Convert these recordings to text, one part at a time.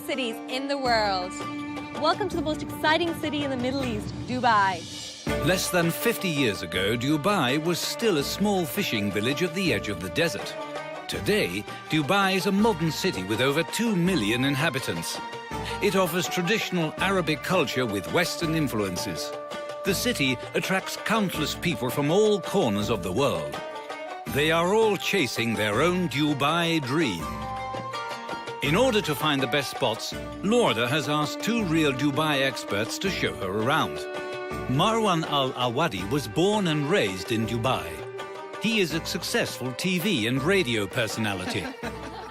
Cities in the world. Welcome to the most exciting city in the Middle East, Dubai. Less than 50 years ago, Dubai was still a small fishing village at the edge of the desert. Today, Dubai is a modern city with over 2 million inhabitants. It offers traditional Arabic culture with Western influences. The city attracts countless people from all corners of the world. They are all chasing their own Dubai dream. In order to find the best spots, Lorda has asked 2 real Dubai experts to show her around. Marwan Al-Awadi was born and raised in Dubai. He is a successful TV and radio personality.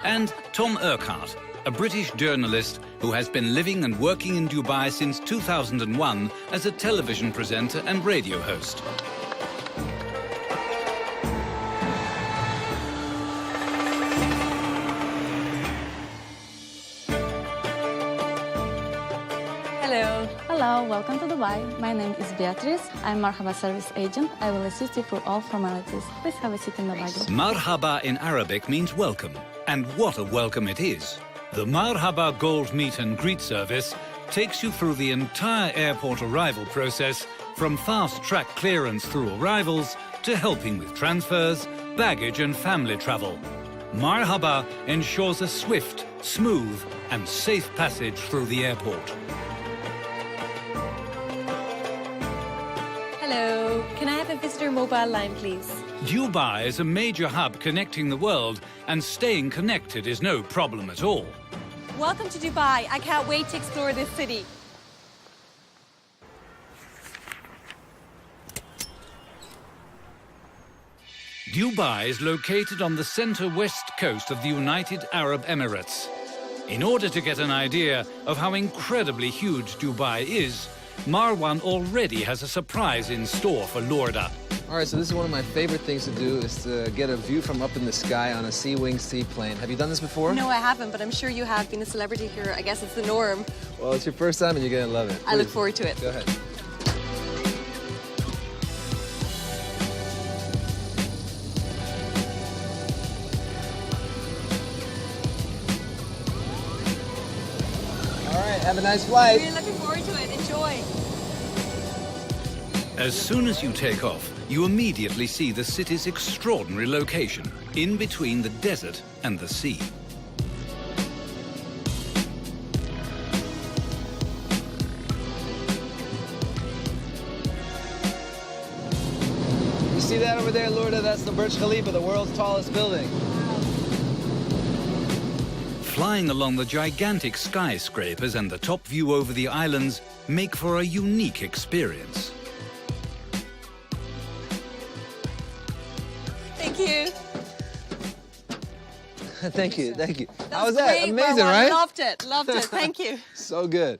And Tom Urquhart, a British journalist who has been living and working in Dubai since 2001 as a television presenter and radio host. Hello. Hello, welcome to Dubai. My name is Beatrice. I'm Marhaba service agent. I will assist you through all formalities. Please have a seat in the baggage. Marhaba in Arabic means welcome, and what a welcome it is. The Marhaba Gold Meet and Greet service takes you through the entire airport arrival process, from fast-track clearance through arrivals to helping with transfers, baggage and family travel. Marhaba ensures a swift, smooth and safe passage through the airport. Hello. Can I have a visitor mobile line, please? Dubai is a major hub connecting the world, and staying connected is no problem at all. Welcome to Dubai. I can't wait to explore this city. Dubai is located on the center-west coast of the United Arab Emirates. In order to get an idea of how incredibly huge Dubai is, Marwan already has a surprise in store for Lorda. All right, so this is one of my favorite things to do, is to get a view from up in the sky on a Sea-Wing seaplane. Have you done this before? No, I haven't, but I'm sure you have. Been a celebrity here, I guess it's the norm. Well, it's your first time and you're gonna love it. I look Please, forward to it. Go ahead. All right, have a nice flight. Really looking forward to it. Enjoy. As soon as you take off, you immediately see the city's extraordinary location, in between the desert and the sea. You see that over there, Lorda? That's the Burj Khalifa, the world's tallest building. Flying along the gigantic skyscrapers and the top view over the islands make for a unique experience. Thank you. Thank you, thank you. That How was was that? great, Amazing, Marwan. right? Loved it. Loved it. Thank you. So good.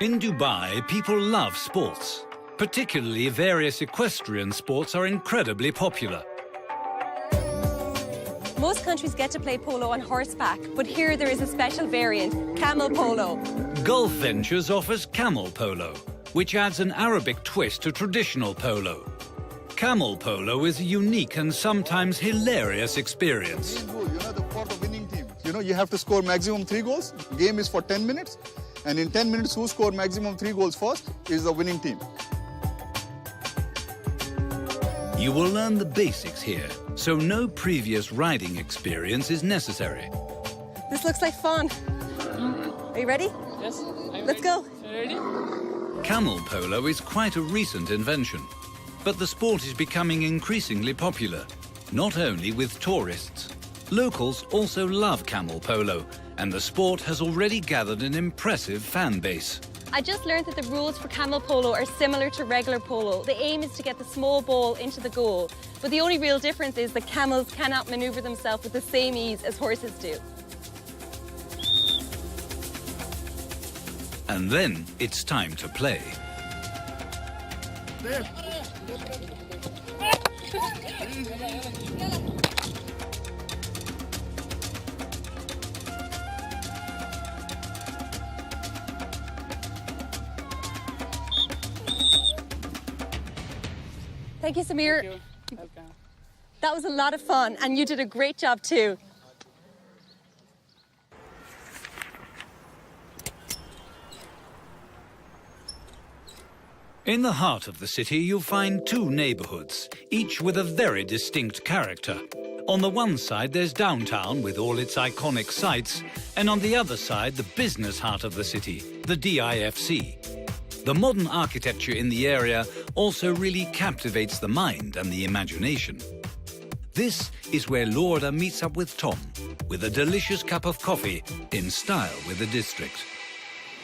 In Dubai, people love sports. Particularly various equestrian sports are incredibly popular. Most countries get to play polo on horseback, but here there is a special variant, camel polo. Gulf Ventures offers camel polo, which adds an Arabic twist to traditional polo. Camel polo is a unique and sometimes hilarious experience. For the winning team. You have to score maximum 3 goals. Game is for 10 minutes. And in 10 minutes, who score maximum 3 goals first is the winning team. You will learn the basics here, so no previous riding experience is necessary. This looks like fun. Are you ready? Yes. Let's go. Ready? Camel polo is quite a recent invention, but the sport is becoming increasingly popular, not only with tourists. Locals also love camel polo, and the sport has already gathered an impressive fan base. I just learned that the rules for camel polo are similar to regular polo. The aim is to get the small ball into the goal, but the only real difference is that camels cannot maneuver themselves with the same ease as horses do. And then it's time to play. Thank you, Samir. That was a lot of fun, and you did a great job too. In the heart of the city, you'll find two neighborhoods, each with a very distinct character. On the one side, there's downtown with all its iconic sites, and on the other side, the business heart of the city, the DIFC. The modern architecture in the area also really captivates the mind and the imagination. This is where Lorda meets up with Tom, with a delicious cup of coffee in style with the district.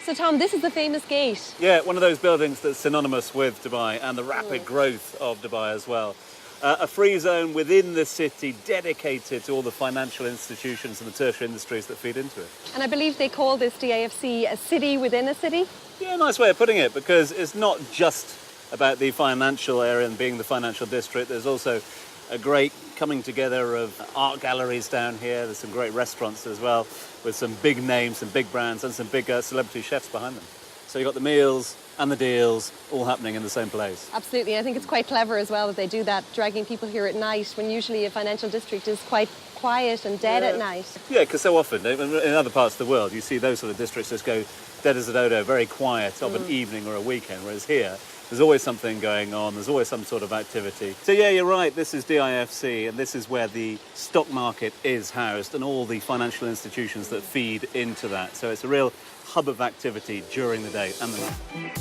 So Tom, this is the famous gate. Yeah, one of those buildings that's synonymous with Dubai and the rapid growth of Dubai as well. A free zone within the city dedicated to all the financial institutions and the tertiary industries that feed into it. And I believe they call this DIFC a city within a city. Yeah, nice way of putting it, because it's not just about the financial area and being the financial district. There's also a great coming together of art galleries down here. There's some great restaurants as well, with some big names, some big brands and some big celebrity chefs behind them. So you've got the meals and the deals all happening in the same place. Absolutely. I think it's quite clever as well that they do that, dragging people here at night, when usually a financial district is quite quiet and dead at night. Yeah, because so often in other parts of the world you see those sort of districts just go dead as a dodo, very quiet of an evening or a weekend, whereas here there's always something going on, there's always some sort of activity. So yeah, you're right, this is DIFC, and this is where the stock market is housed and all the financial institutions that feed into that. So it's a real hub of activity during the day and the night.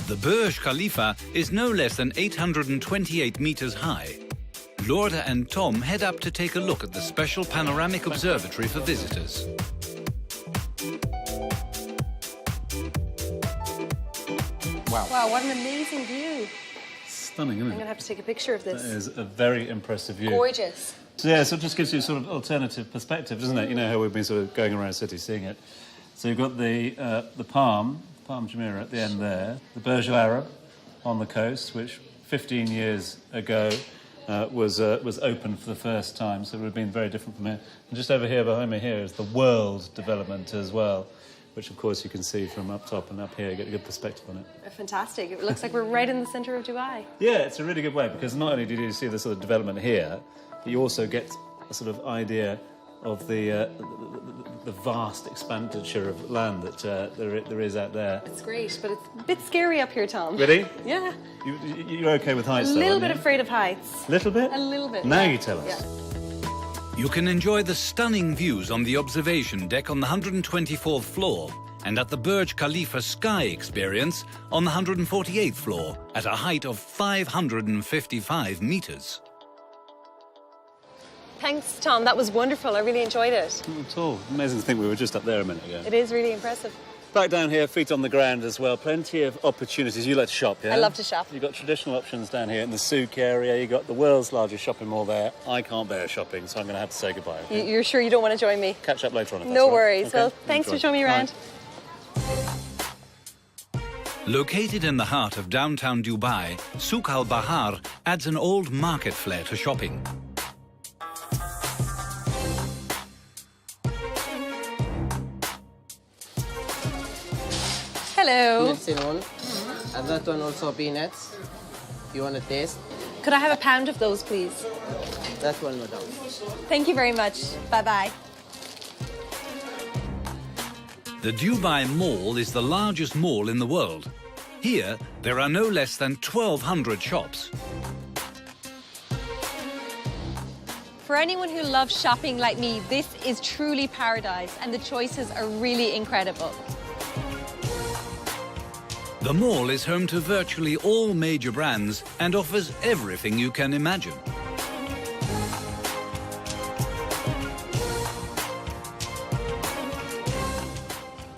The Burj Khalifa is no less than 828 meters high. Lorda and Tom head up to take a look at the special panoramic observatory for visitors. Wow, what an amazing view. Stunning, isn't I'm going to have to take a picture of this. That is a very impressive view. Gorgeous. So yeah, so it just gives you a sort of alternative perspective, doesn't it? You know how we've been sort of going around the city seeing it. So you've got the Palm Jumeirah at the end there, the Burj Al Arab on the coast, which 15 years ago was opened for the first time, so it would have been very different from here. And just over here, behind me here, is the World Development as well, which of course you can see from up top, and up here you get a good perspective on it. Fantastic. It looks like we're right in the centre of Dubai. Yeah, it's a really good way, because not only do you see the sort of development here, but you also get a sort of idea of the vast expenditure of land that there is out there. It's great, but it's a bit scary up here, Tom. Really? Yeah. You're okay with heights, A though, little aren't bit you? afraid of heights. Little bit? A little bit. Now yeah. you tell us. Yeah. You can enjoy the stunning views on the observation deck on the 124th floor and at the Burj Khalifa Sky Experience on the 148th floor at a height of 555 meters. Thanks, Tom. That was wonderful. I really enjoyed it. Not at all. Amazing to think we were just up there a minute ago. It is really impressive. Back down here, feet on the ground as well. Plenty of opportunities. You like to shop, yeah? I love to shop. You've got traditional options down here in the souk area. You've got the world's largest shopping mall there. I can't bear shopping, so I'm going to have to say goodbye. Okay? You're sure you don't want to join me? Catch up later on if that's No all right. worries. Okay? Well, thanks for Enjoy. showing me around. Located in the heart of downtown Dubai, Souk al-Bahar adds an old market flair to shopping. Hello. Destinatinon. And that one also peanuts. You want to taste? Could I have a pound of those, please? That one, madam. Thank you very much. Bye-bye. The Dubai Mall is the largest mall in the world. Here, there are no less than 1,200 shops. For anyone who loves shopping like me, this is truly paradise, and the choices are really incredible. The mall is home to virtually all major brands and offers everything you can imagine.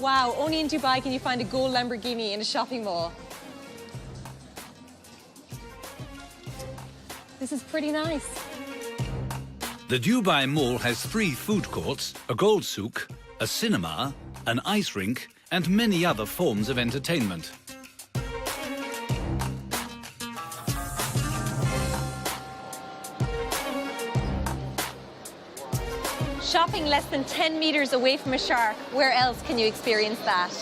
Wow, only in Dubai can you find a gold Lamborghini in a shopping mall. This is pretty nice. The Dubai Mall has 3 food courts, a gold souk, a cinema, an ice rink, and many other forms of entertainment. Shopping less than 10 meters away from a shark, where else can you experience that?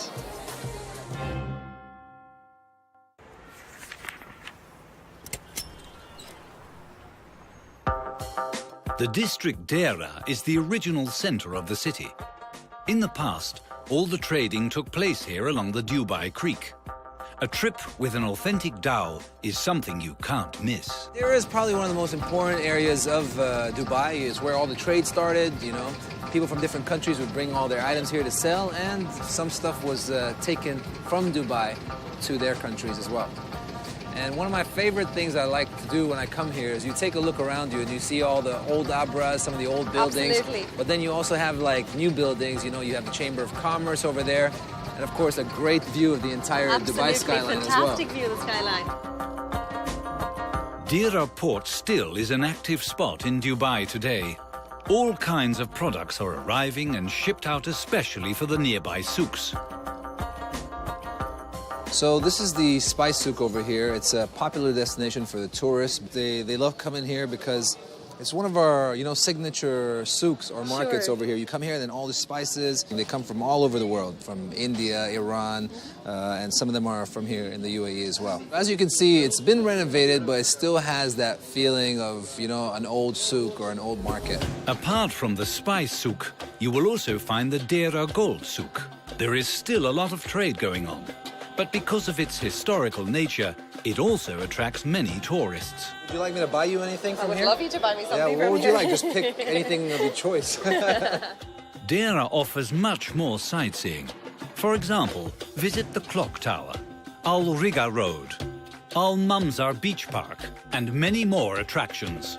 The district Dera is the original centre of the city. In the past, all the trading took place here along the Dubai Creek. A trip with an authentic dhow is something you can't miss. Dera is probably one of the most important areas of Dubai. It's where all the trade started, you know. People from different countries would bring all their items here to sell, and some stuff was taken from Dubai to their countries as well. And one of my favorite things I like to do when I come here is you take a look around you and you see all the old abras, some of the old buildings. Absolutely. But then you also have like new buildings, you know, you have the Chamber of Commerce over there. And of course, a great view of the entire Dubai skyline as well. Fantastic view of the skyline. Dera Port still is an active spot in Dubai today. All kinds of products are arriving and shipped out especially for the nearby souks. So this is the spice souk over here. It's a popular destination for the tourists. They love coming here because it's one of our, you know, signature souks or markets over here. You come here and then all the spices, they come from all over the world, from India, Iran, and some of them are from here in the UAE as well. As you can see, it's been renovated, but it still has that feeling of, you know, an old souk or an old market. Apart from the spice souk, you will also find the Dera Gold souk. There is still a lot of trade going on. But because of its historical nature, it also attracts many tourists. Would you like me to buy you anything from here? I would love you to buy me something from here. Yeah, what would you like? Just pick anything of your choice. Dera offers much more sightseeing. For example, visit the Clock Tower, Al Riga Road, Al Mamzar Beach Park, and many more attractions.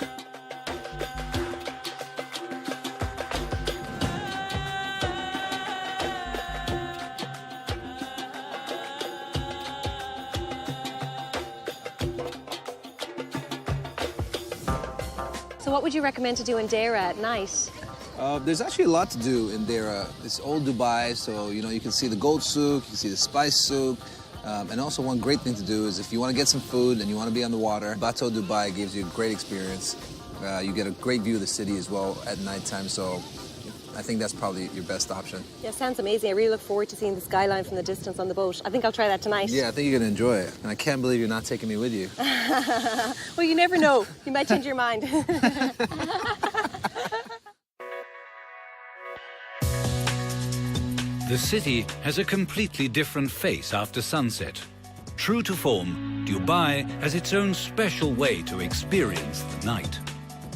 So what would you recommend to do in Dera at night? There's actually a lot to do in Dera. It's old Dubai, so you know you can see the gold souk, you can see the spice souk, and also one great thing to do is if you want to get some food and you want to be on the water, Bateau Dubai gives you a great experience. You get a great view of the city as well at nighttime, so I think that's probably your best option. Yeah, sounds amazing. I really look forward to seeing the skyline from the distance on the boat. I think I'll try that tonight. Yeah, I think you're going to enjoy it, and I can't believe you're not taking me with you. Well, you never know. You might change your mind. The city has a completely different face after sunset. True to form, Dubai has its own special way to experience the night.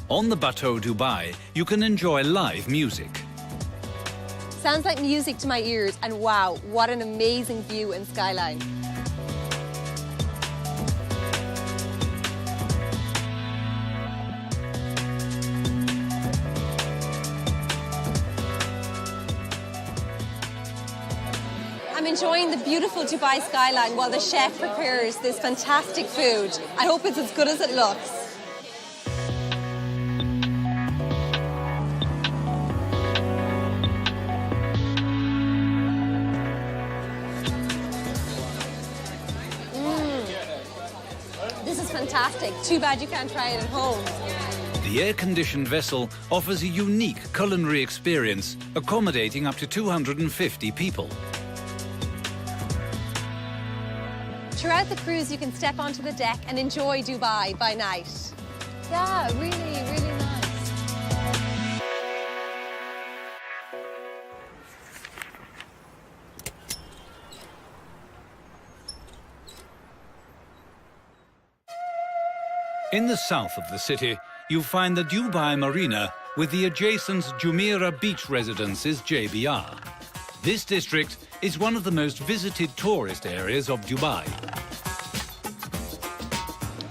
On the Bateau Dubai, you can enjoy live music. Sounds like music to my ears, and wow, what an amazing view and skyline. I'm enjoying the beautiful Dubai skyline while the chef prepares this fantastic food. I hope it's as good as it looks. This is fantastic. Too bad you can't try it at home. The air-conditioned vessel offers a unique culinary experience, accommodating up to 250 people. Throughout the cruise, you can step onto the deck and enjoy Dubai by night. Yeah, really, really nice. In the south of the city, you find the Dubai Marina with the adjacent Jumeirah Beach Residences JBR. This district is one of the most visited tourist areas of Dubai.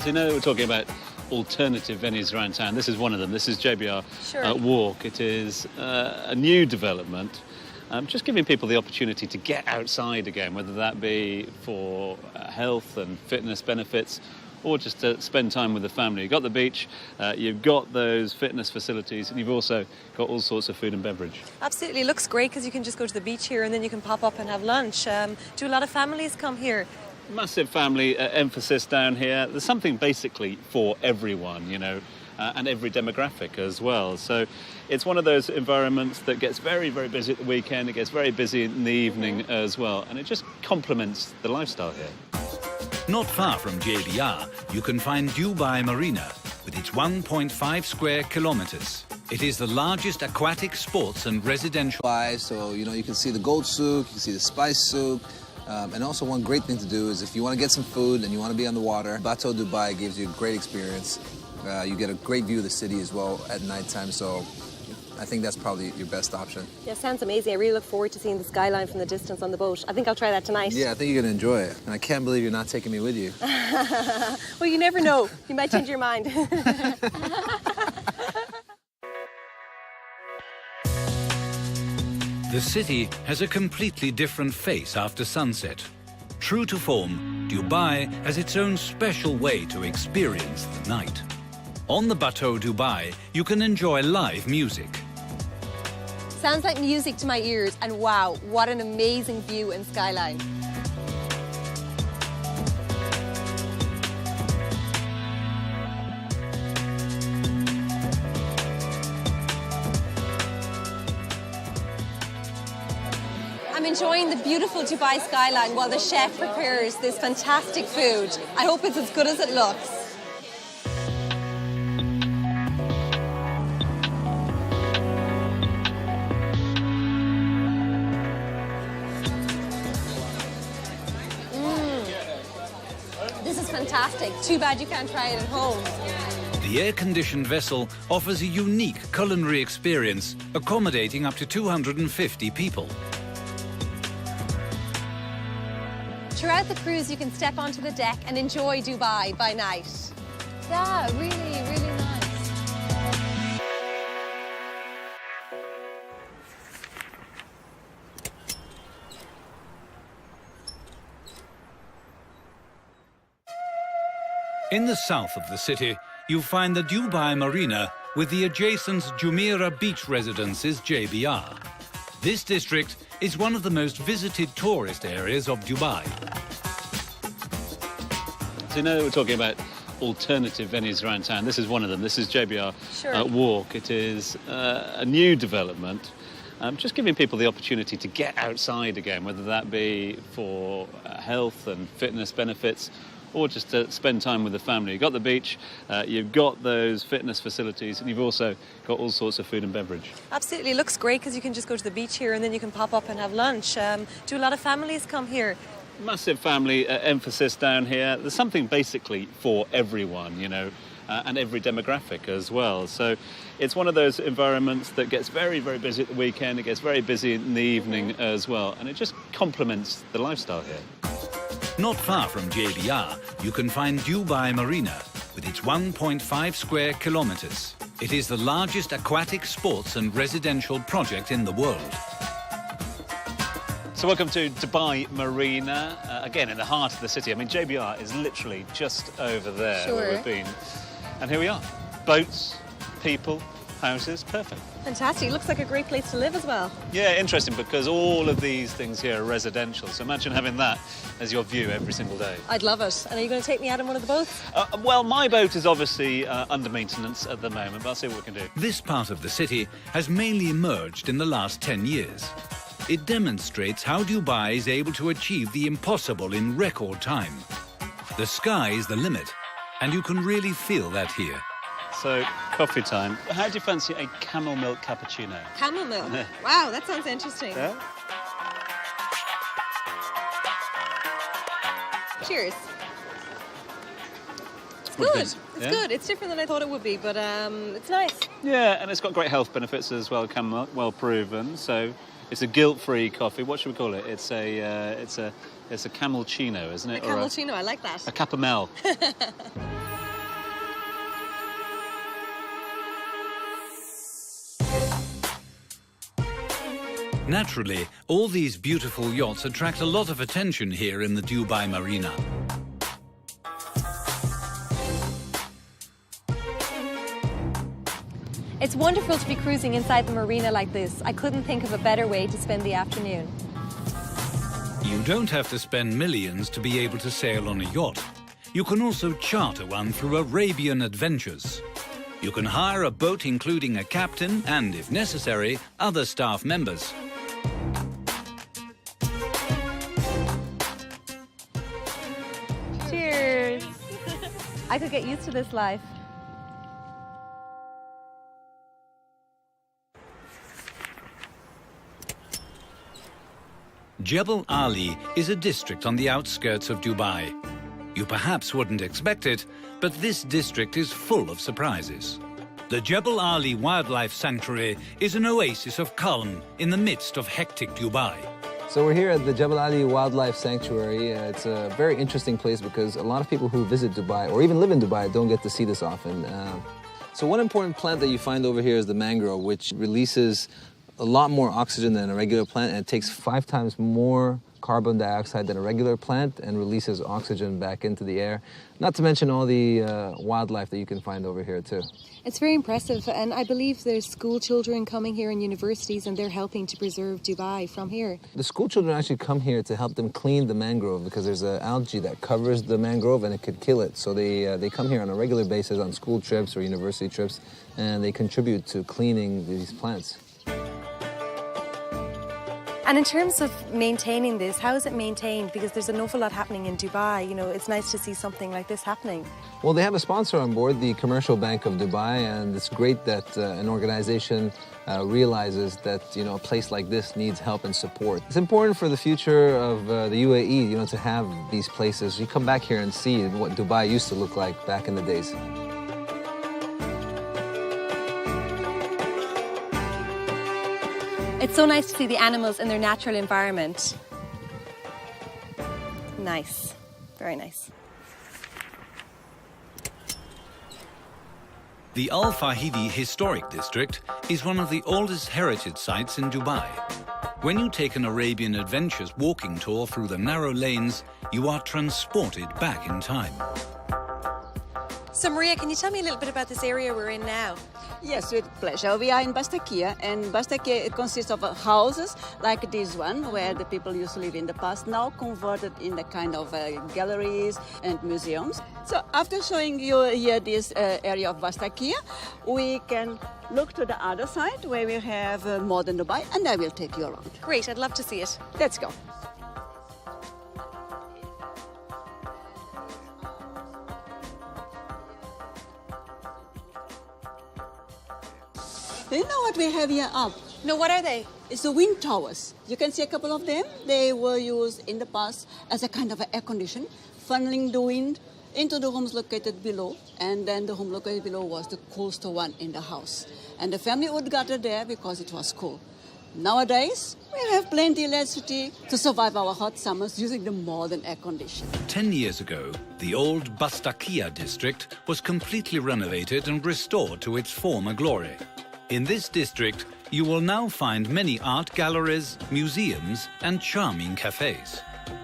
So you know we're talking about alternative venues around town. This is one of them. This is JBR Walk. It is a new development, just giving people the opportunity to get outside again, whether that be for health and fitness benefits or just to spend time with the family. You've got the beach, you've got those fitness facilities, and you've also got all sorts of food and beverage. Absolutely, it looks great because you can just go to the beach here and then you can pop up and have lunch. Do a lot of families come here? Massive family emphasis down here. There's something basically for everyone, you know, and every demographic as well. So it's one of those environments that gets very, very busy at the weekend. It gets very busy in the evening as well, and it just complements the lifestyle here. Not far from JBR, you can find Dubai Marina, with its 1.5 square kilometers. It is the largest aquatic sports and residential. So, you know, you can see the gold souk, you can see the spice souk. And also one great thing to do is if you want to get some food and you want to be on the water, Bateau Dubai gives you a great experience. You get a great view of the city as well at nighttime, so I think that's probably your best option. Yeah, sounds amazing. I really look forward to seeing the skyline from the distance on the boat. I think I'll try that tonight. Yeah, I think you're going to enjoy it. And I can't believe you're not taking me with you. Well, you never know. You might change your mind. The city has a completely different face after sunset. True to form, Dubai has its own special way to experience the night. On the Bateau Dubai, you can enjoy live music. Sounds like music to my ears, and wow, what an amazing view and skyline. I'm enjoying the beautiful Dubai skyline while the chef prepares this fantastic food. I hope it's as good as it looks. This is fantastic. Too bad you can't try it at home. The air-conditioned vessel offers a unique culinary experience, accommodating up to 250 people. Throughout the cruise, you can step onto the deck and enjoy Dubai by night. Yeah, really, really nice. In the south of the city, you find the Dubai Marina with the adjacent Jumeirah beach residences JBR. This district is one of the most visited tourist areas of Dubai. So you know we're talking about alternative venues around town. This is one of them. This is JBR Walk. It is a new development, just giving people the opportunity to get outside again, whether that be for health and fitness benefits or just to spend time with the family. You've got the beach, you've got those fitness facilities, and you've also got all sorts of food and beverage. Absolutely, it looks great because you can just go to the beach here and then you can pop up and have lunch. Do a lot of families come here? Massive family emphasis down here. There's something basically for everyone, you know, and every demographic as well. So it's one of those environments that gets very, very busy at the weekend. It gets very busy in the evening as well, and it just complements the lifestyle here. Not far from JBR, you can find Dubai Marina with its 1.5 square kilometers. It is the largest aquatic sports and residential project in the world. So welcome to Dubai Marina, again in the heart of the city. I mean, JBR is literally just over there where we've been. And here we are. Boats, people, houses, perfect. Fantastic, it looks like a great place to live as well. Yeah, interesting because all of these things here are residential. So imagine having that as your view every single day. I'd love it. And are you going to take me out on one of the boats? Well, my boat is obviously under maintenance at the moment, but I'll see what we can do. This part of the city has mainly emerged in the last 10 years. It demonstrates how Dubai is able to achieve the impossible in record time. The sky is the limit, and you can really feel that here. So, coffee time. How do you fancy a camel milk cappuccino? Camel milk? Wow, that sounds interesting. Yeah? Cheers. It's What do you good. think? It's Yeah? good. It's different than I thought it would be, but it's nice. Yeah, and it's got great health benefits as well, camel milk, well proven. So, it's a guilt-free coffee. What should we call it? It's a camelchino, isn't it? A camelchino, I like that. A capamel. Naturally, all these beautiful yachts attract a lot of attention here in the Dubai Marina. It's wonderful to be cruising inside the marina like this. I couldn't think of a better way to spend the afternoon. You don't have to spend millions to be able to sail on a yacht. You can also charter one through Arabian Adventures. You can hire a boat including a captain and, if necessary, other staff members. Cheers. I could get used to this life. Jebel Ali is a district on the outskirts of Dubai. You perhaps wouldn't expect it, but this district is full of surprises. The Jebel Ali Wildlife Sanctuary is an oasis of calm in the midst of hectic Dubai. So we're here at the Jebel Ali Wildlife Sanctuary. It's a very interesting place because a lot of people who visit Dubai or even live in Dubai don't get to see this often. So one important plant that you find over here is the mangrove, which releases a lot more oxygen than a regular plant, and it takes 5 times more carbon dioxide than a regular plant and releases oxygen back into the air. Not to mention all the wildlife that you can find over here too. It's very impressive, and I believe there's school children coming here and universities, and they're helping to preserve Dubai from here. The school children actually come here to help them clean the mangrove because there's an algae that covers the mangrove and it could kill it. So they come here on a regular basis on school trips or university trips, and they contribute to cleaning these plants. And in terms of maintaining this, how is it maintained? Because there's an awful lot happening in Dubai. You know, it's nice to see something like this happening. Well, they have a sponsor on board, the Commercial Bank of Dubai, and it's great that an organization realizes that, you know, a place like this needs help and support. It's important for the future of the UAE, you know, to have these places. You come back here and see what Dubai used to look like back in the days. It's so nice to see the animals in their natural environment. Nice, very nice. The Al Fahidi Historic District is one of the oldest heritage sites in Dubai. When you take an Arabian Adventures walking tour through the narrow lanes, you are transported back in time. So Maria, can you tell me a little bit about this area we're in now? Yes, with pleasure. We are in Bastakia, and Bastakia, it consists of houses like this one, where the people used to live in the past, now converted in the kind of galleries and museums. So after showing you here this area of Bastakia, we can look to the other side where we have modern Dubai, and I will take you around. Great, I'd love to see it. Let's go. Do you know what we have here up? No, what are they? It's the wind towers. You can see a couple of them. They were used in the past as a kind of air condition, funneling the wind into the rooms located below. And then the room located below was the coolest one in the house. And the family would gather there because it was cool. Nowadays, we have plenty of electricity to survive our hot summers using the modern air condition. 10 years ago, the old Bastakia district was completely renovated and restored to its former glory. In this district, you will now find many art galleries, museums, and charming cafes.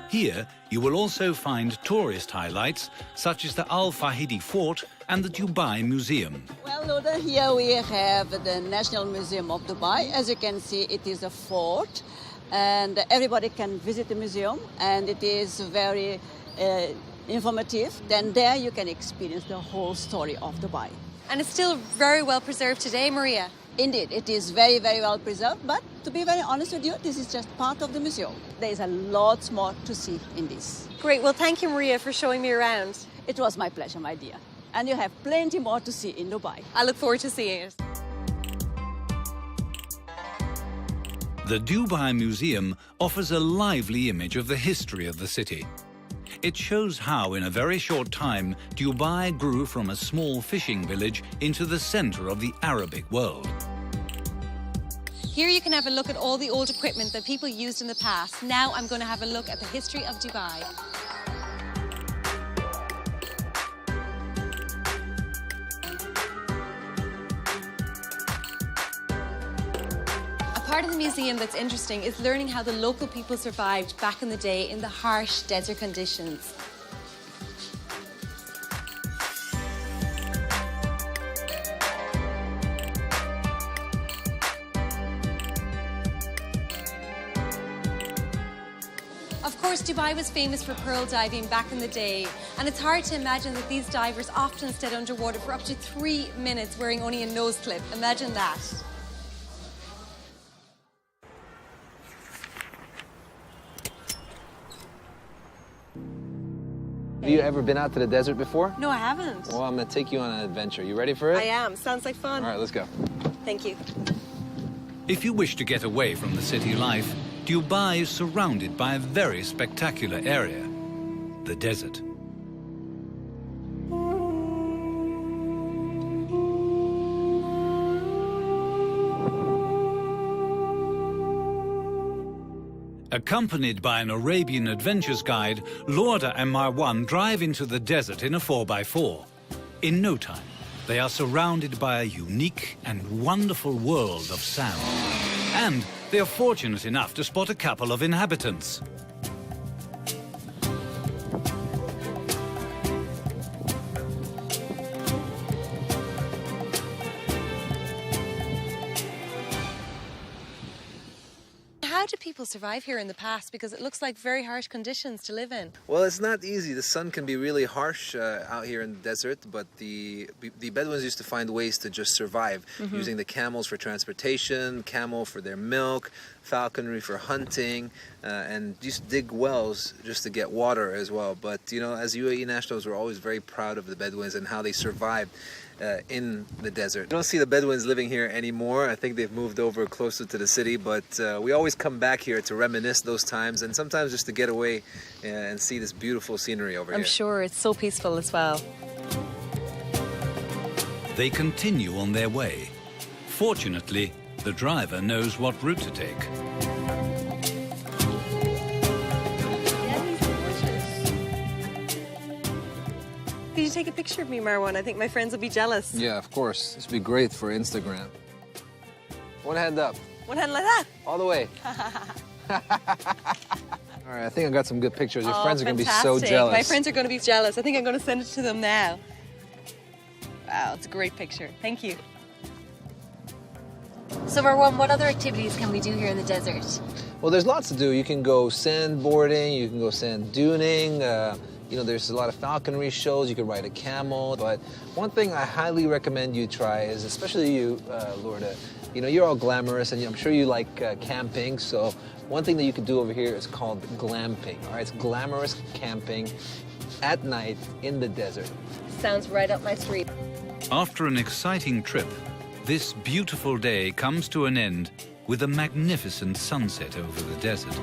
Here, you will also find tourist highlights such as the Al Fahidi Fort and the Dubai Museum. Well, Luda, here we have the National Museum of Dubai. As you can see, it is a fort, and everybody can visit the museum, and it is very informative. Then there you can experience the whole story of Dubai. And it's still very well preserved today, Maria. Indeed, it is very, very well preserved, but to be very honest with you, this is just part of the museum. There is a lot more to see in this. Great, well thank you, Maria, for showing me around. It was my pleasure, my dear. And you have plenty more to see in Dubai. I look forward to seeing it. The Dubai Museum offers a lively image of the history of the city. It shows how, in a very short time, Dubai grew from a small fishing village into the center of the Arabic world. Here you can have a look at all the old equipment that people used in the past. Now I'm going to have a look at the history of Dubai. Part of the museum that's interesting is learning how the local people survived back in the day in the harsh desert conditions. Of course, Dubai was famous for pearl diving back in the day, and it's hard to imagine that these divers often stayed underwater for up to 3 minutes wearing only a nose clip. Imagine that. Have you ever been out to the desert before? No, I haven't. Well, I'm going to take you on an adventure. You ready for it? I am. Sounds like fun. All right, let's go. Thank you. If you wish to get away from the city life, Dubai is surrounded by a very spectacular area, the desert. Accompanied by an Arabian adventures guide, Lourdes and Marwan drive into the desert in a 4x4. In no time, they are surrounded by a unique and wonderful world of sound. And they are fortunate enough to spot a couple of inhabitants. How did people survive here in the past? Because it looks like very harsh conditions to live in. Well, it's not easy. The sun can be really harsh out here in the desert, but the Bedouins used to find ways to just survive, using the camels for transportation, camel for their milk, falconry for hunting, and used to dig wells just to get water as well. But, you know, as UAE nationals, we're always very proud of the Bedouins and how they survived in the desert. You don't see the Bedouins living here anymore. I think they've moved over closer to the city, but we always come back here to reminisce those times and sometimes just to get away and see this beautiful scenery over here. I'm sure it's so peaceful as well. They continue on their way. Fortunately, the driver knows what route to take. Could you take a picture of me, Marwan? I think my friends will be jealous. Yeah, of course. This would be great for Instagram. One hand up. One hand like that. All the way. All right, I think I got some good pictures. Your friends are going to be so fantastic. jealous. My friends are going to be jealous. I think I'm going to send it to them now. Wow, it's a great picture. Thank you. So Marwan, what other activities can we do here in the desert? Well, there's lots to do. You can go sandboarding, you can go sand duning, you know, there's a lot of falconry shows, you can ride a camel. But one thing I highly recommend you try is, especially you, Lourdes, you know, you're all glamorous and I'm sure you like camping. So one thing that you can do over here is called glamping. All right, it's glamorous camping at night in the desert. Sounds right up my street. After an exciting trip, this beautiful day comes to an end with a magnificent sunset over the desert.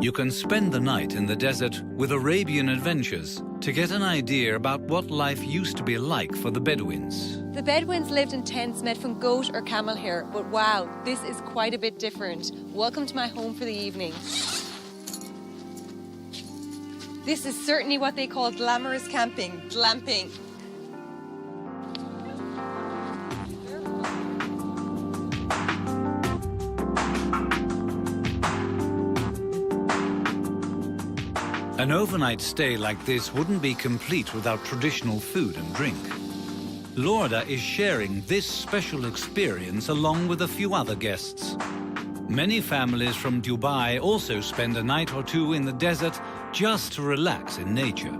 You can spend the night in the desert with Arabian adventures to get an idea about what life used to be like for the Bedouins. The Bedouins lived in tents made from goat or camel hair, but wow, this is quite a bit different. Welcome to my home for the evening. This is certainly what they call glamorous camping, glamping. An overnight stay like this wouldn't be complete without traditional food and drink. Lourdes is sharing this special experience along with a few other guests. Many families from Dubai also spend a night or two in the desert just to relax in nature.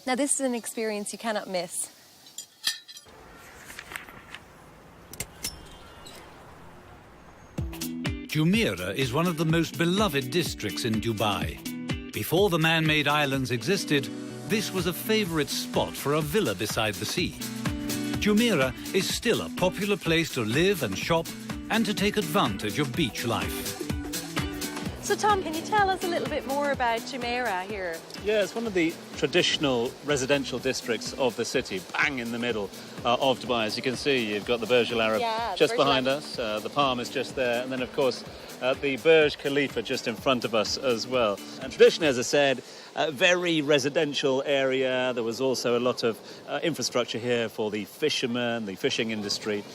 Now this is an experience you cannot miss. Jumeirah is one of the most beloved districts in Dubai. Before the man-made islands existed, this was a favorite spot for a villa beside the sea. Jumeirah is still a popular place to live and shop and to take advantage of beach life. So Tom, can you tell us a little bit more about Jumeirah here? Yeah, it's one of the traditional residential districts of the city, bang in the middle of Dubai. As you can see, you've got the Burj Al Arab just behind us, the Palm is just there, and then, of course, the Burj Khalifa just in front of us as well. And traditionally, as I said, a very residential area. There was also a lot of infrastructure here for the fishermen, the fishing industry.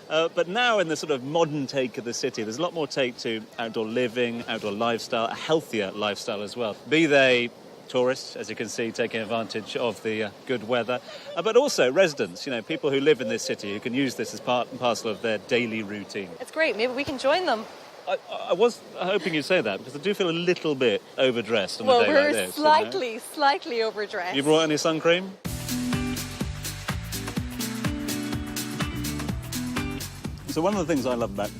But now in the sort of modern take of the city, there's a lot more take to outdoor living, outdoor lifestyle, a healthier lifestyle as well. Be they tourists, as you can see, taking advantage of the good weather, but also residents, people who live in this city who can use this as part and parcel of their daily routine. It's great. Maybe we can join them. I was hoping you'd say that, because I do feel a little bit overdressed on a day like this. Well, we're slightly overdressed. You brought any sun cream? So one of the things I love about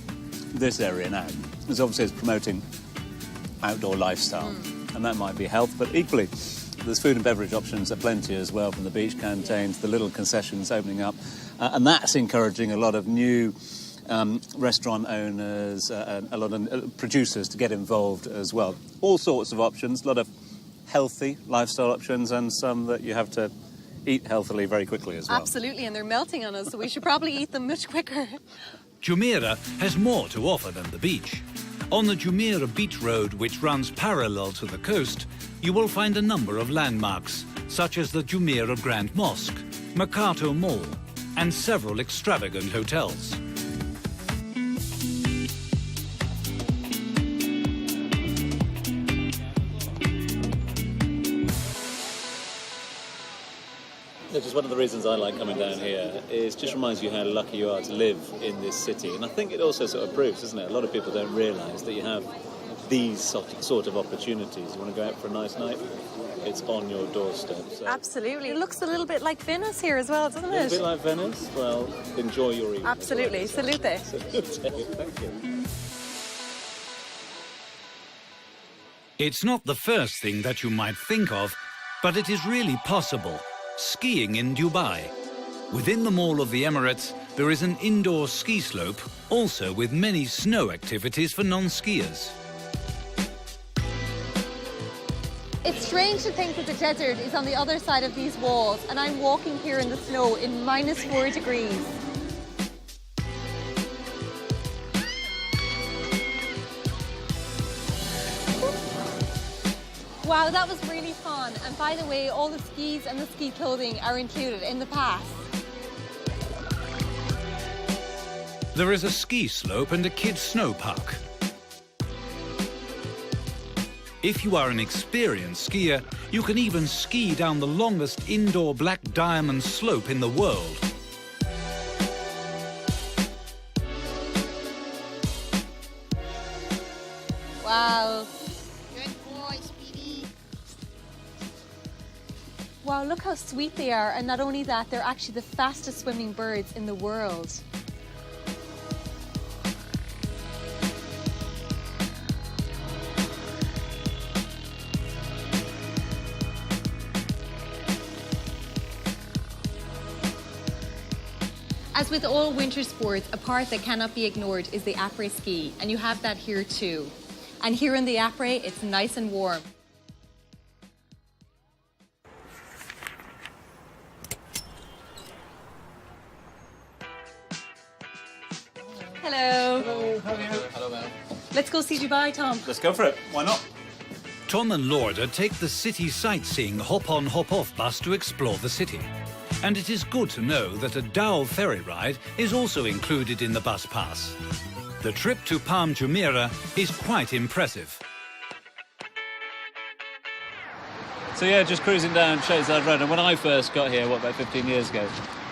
this area now is obviously it's promoting outdoor lifestyle, and that might be health, but equally there's food and beverage options are plenty as well, from the beach canteens, the little concessions opening up, and that's encouraging a lot of new restaurant owners, a lot of producers to get involved as well. All sorts of options, a lot of healthy lifestyle options, and some that you have to eat healthily very quickly as well. Absolutely, and they're melting on us, so we should probably eat them much quicker. Jumeirah has more to offer than the beach. On the Jumeirah Beach Road, which runs parallel to the coast, you will find a number of landmarks, such as the Jumeirah Grand Mosque, Mercato Mall, and several extravagant hotels. Just one of the reasons I like coming down here is just reminds you how lucky you are to live in this city. And I think it also sort of proves, doesn't it? A lot of people don't realise that you have these sort of opportunities. You want to go out for a nice night, it's on your doorstep. So. Absolutely. It looks a little bit like Venice here as well, doesn't it? A bit like Venice? Well, enjoy your evening. Absolutely. Salute. Thank you. It's not the first thing that you might think of, but it is really possible. Skiing in Dubai. Within the Mall of the Emirates, there is an indoor ski slope, also with many snow activities for non-skiers. It's strange to think that the desert is on the other side of these walls, and I'm walking here in the snow in -4 degrees. Wow, that was really fun. And by the way, all the skis and the ski clothing are included in the pass. There is a ski slope and a kids' snow park. If you are an experienced skier, you can even ski down the longest indoor black diamond slope in the world. Wow. Wow, look how sweet they are. And not only that, they're actually the fastest swimming birds in the world. As with all winter sports, a part that cannot be ignored is the après ski, and you have that here too. And here in the après, it's nice and warm. Hello. Hello, how are you? Hello, ma'am. Let's go see Dubai, Tom. Let's go for it. Why not? Tom and Lorda take the city sightseeing hop-on, hop-off bus to explore the city. And it is good to know that a dhow ferry ride is also included in the bus pass. The trip to Palm Jumeirah is quite impressive. So yeah, just cruising down Shadeside Road, and when I first got here, about 15 years ago,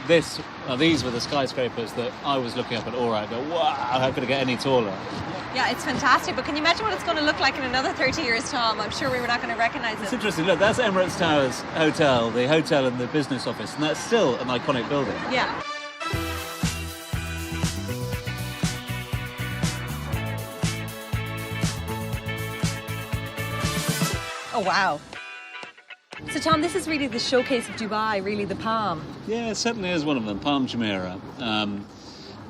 these were the skyscrapers that I was looking up at Aura. I go, wow, how could it get any taller? Yeah, it's fantastic, but can you imagine what it's going to look like in another 30 years, Tom? I'm sure we were not going to recognise It's it. interesting. Look, that's Emirates Towers Hotel, the hotel and the business office, and that's still an iconic building. Yeah. Oh, wow. So, Tom, this is really the showcase of Dubai, really, the Palm. Yeah, it certainly is one of them, Palm Jumeirah.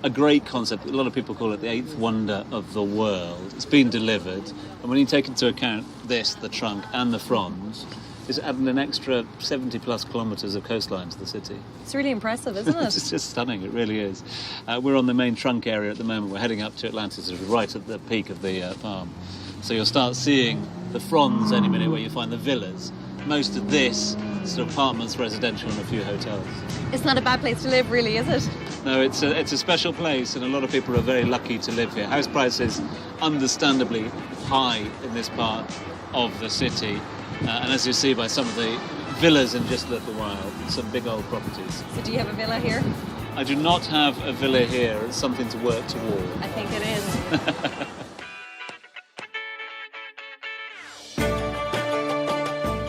A great concept. A lot of people call it the eighth wonder of the world. It's been delivered, and when you take into account this, the trunk and the fronds, it's adding an extra 70-plus kilometres of coastline to the city. It's really impressive, isn't it? It's just stunning, it really is. We're on the main trunk area at the moment. We're heading up to Atlantis, right at the peak of the Palm. So you'll start seeing the fronds any minute where you find the villas. Most of this is apartments, residential, and a few hotels. It's not a bad place to live, really, is it? No, it's a special place, and a lot of people are very lucky to live here. House prices, understandably high in this part of the city, And as you see by some of the villas in just a little while, some big old properties. So do you have a villa here? I do not have a villa here. It's something to work toward. I think it is.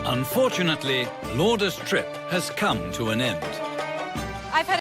Unfortunately, Lauder's trip has come to an end. I've had